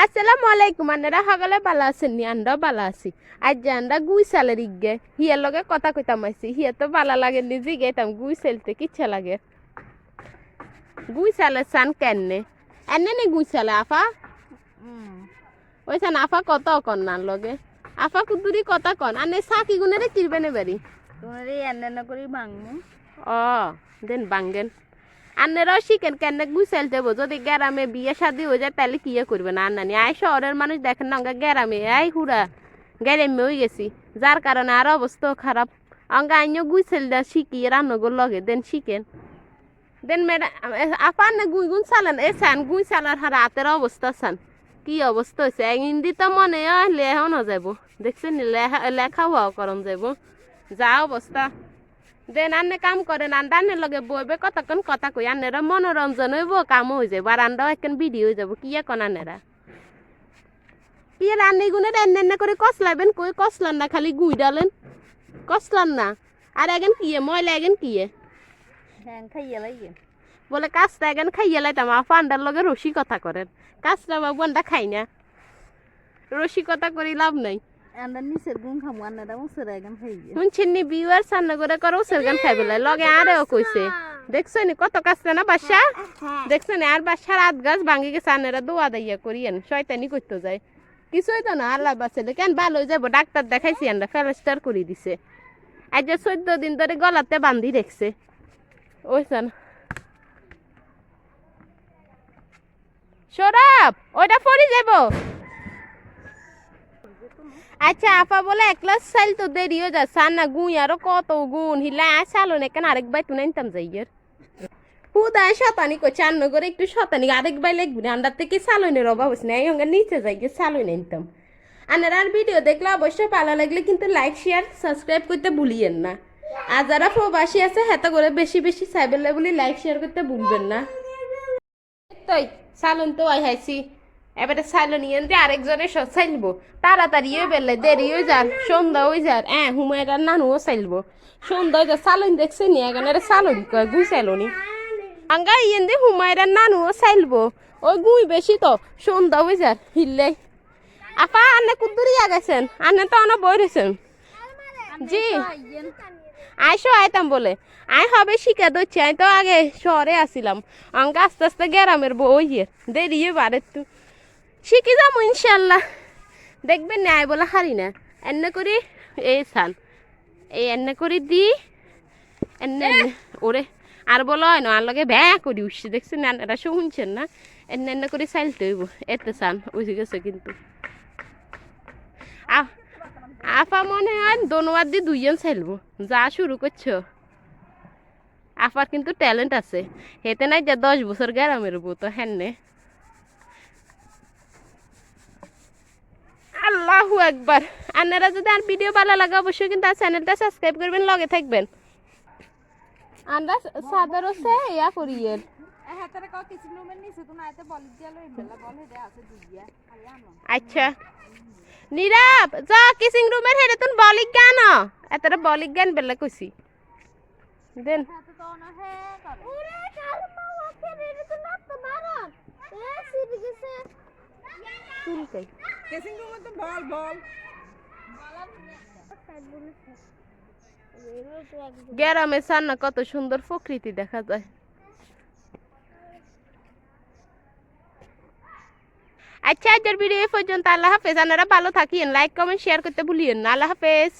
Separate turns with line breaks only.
আসসালামু আলাইকুম আন্নারা সকালে বালা আছেন নি আন্ডাও বালা আছি আজ যে আন্ডা গুই সালের ইগে হিয়ার লগে কথা কইতাম আইছি হিয়া তো বালা লাগে নিজে গেতাম গুই সেলতে কিচ্ছা লাগে গুই সালের সান কেননে এনে নে গুই সালে আফা ওই সান আফা কত কন না লগে আফা কুদুরি কথা কন আনে সাকি গুনেরে কিরবে নে বাড়ি
তোমার এই এন্না করে ভাঙমু
ও দেন বাঙ্গেন আন্নেরাও শিখেন কেন গুছাইল দেবো যদি গ্রামে বিয়ে শাদি হয়ে যায় তাহলে কিয়ে করবে না আন্নানি আই শহরের মানুষ দেখেন না অঙ্গা গ্রামে আই হুড়া গ্রামে হয়ে গেছি যার কারণে আর অবস্থাও খারাপ অঙ্গা আইনও গুছাইল দেওয়া শিখিয়ে রান্নাগুলো লগে দেন শিখেন দেন মেডা আপা না গুই গুন চালান এ চান গুই চালার হার হাতের অবস্থা চান কি অবস্থা হয়েছে হিন্দি তো মনে হয় লেহাও না যাব দেখছেন লেখা হওয়াও করন যাব যা অবস্থা দেন আন্নে কাম করেন আন্ডানের লগে বইবে কতক্ষণ কথা কই আন্নেরা মনোরঞ্জন হইব কাম হয়ে যাবো আর আন্ডাও একখান ভিডিও হয়ে যাবো কি এখন আন্নেরা কি রান্নি গুনে এন্নে করে কসলাবেন কই কসলান না খালি গুই ডালেন কসলান না আর এখন কিয়ে ময়লা এখন কিয়ে
হ্যাঁ খাইয়া লাগে
বলে কাজটা এখন খাইয়ে লাইতাম আন্ডার লগে রসি কথা করেন কাজটা বাবু আন্ডা খাই না রসি কথা করি লাভ নাই
আন্ডা নিচের গুণ খামু আন্নাটা মুসের এখন খাইয়া
শুনছেন নি বিউয়ার সান্না করে করো সেরগান খাইবেলা লগে আরেও কইছে দেখছো নি কত কাছে না বাসা দেখছো নি আর বাসার আধ গাছ ভাঙি গেছে আনেরা দোয়া দাইয়া করিয়েন শয়তানি করতে যায় কিছুই তো না আল্লাহ বাঁচালে কেন ভালো হয়ে যাবো ডাক্তার দেখাইছি আমরা ফেলাস্টার করে দিছে আজ যে 14 দিন ধরে গলাতে বান্ধি রেখছে ওইসান সরাব ওইটা পড়ি যাবো আচ্ছা আপা বলে এক গ্লাস চাল তো দেরিও যা সান না গুই আরো কত গুণ হিলা চালো না কেন আরেক বাই তুই নিতাম যাইয়ের হুদায় শতানি করছে আন্ন করে একটু শতানি আরেক বাই লাগবে না আন্ডার থেকে চালনের অভাব হচ্ছে না এই সঙ্গে নিচে যাই গিয়ে চালই নিতাম আনার আর ভিডিও দেখলে অবশ্যই ভালো লাগলে কিন্তু লাইক শেয়ার সাবস্ক্রাইব করতে ভুলিয়েন না আর যারা প্রবাসী আছে হেতা করে বেশি বেশি চাইবেলে বলে লাইক শেয়ার করতে ভুলবেন না তাই চালন তো হাইছি এবারে চাইলো নিয়ে দিয়ে আরেকজনের সব চাইলবো তাড়াতাড়ি বেলে দেরি হয়ে যার সন্ধ্যা হয়ে যার হুমায়রার নানুও চাইলবো সন্ধ্যা হয়ে যার চালন দেখছে নি এখানে চালন কয় গুই চাইলো নি আঙ্গা ইয়েন দিয়ে হুমায়রার নানুও চাইলবো ওই গুই বেশি তো সন্ধ্যা হয়ে যার হিললে আপা আনে কুদ্দুরি আগাইছেন আনে তো অনেক বই রয়েছেন জি আইসো আইতাম বলে আই হবে শিখা দিচ্ছি আমি তো আগে শহরে আসিলাম অঙ্ক আস্তে আস্তে গ্রামের বই দেরি বারে তু শিখে যাবো ইনশাল্লাহ দেখবেন না আয় বলে হারি না এনে করি এই সান এই এনে করি দি এনে ওরে আর বলো হয় না আর লগে ভ্যা করি উঠছি দেখছেন না এটা শুনছেন না এনে এনে করে চাইলতে হইব এতে সান উঠে গেছে কিন্তু আপা মনে হয় দোনোয়ার দিয়ে দুইজন চাইলবো যা শুরু করছো আপার কিন্তু ট্যালেন্ট আছে হেতে নাই যে 10 বছর গ্রামের বউ তো হ্যাঁ আল্লাহু আকবার আপনারা যদি আর ভিডিও ভালো লাগে অবশ্যই কিন্তু আর চ্যানেলটা সাবস্ক্রাইব করবেন লগে থাকবেন আমরা সাদর হচ্ছে ইয়া করিয়ের আচ্ছা নীরব যা কিসিং রুমের হেরে তুন বলিক গান এতটা বলিক গান বেলা কইছি দেন গ্রামে সান্না কত সুন্দর প্রকৃতি দেখা যায় আচ্ছা আজকের ভিডিও এই পর্যন্ত আল্লাহ হাফেজ আপনারা ভালো থাকিয়েন লাইক কমেন্ট শেয়ার করতে ভুলিয়েন না আল্লাহ হাফেজ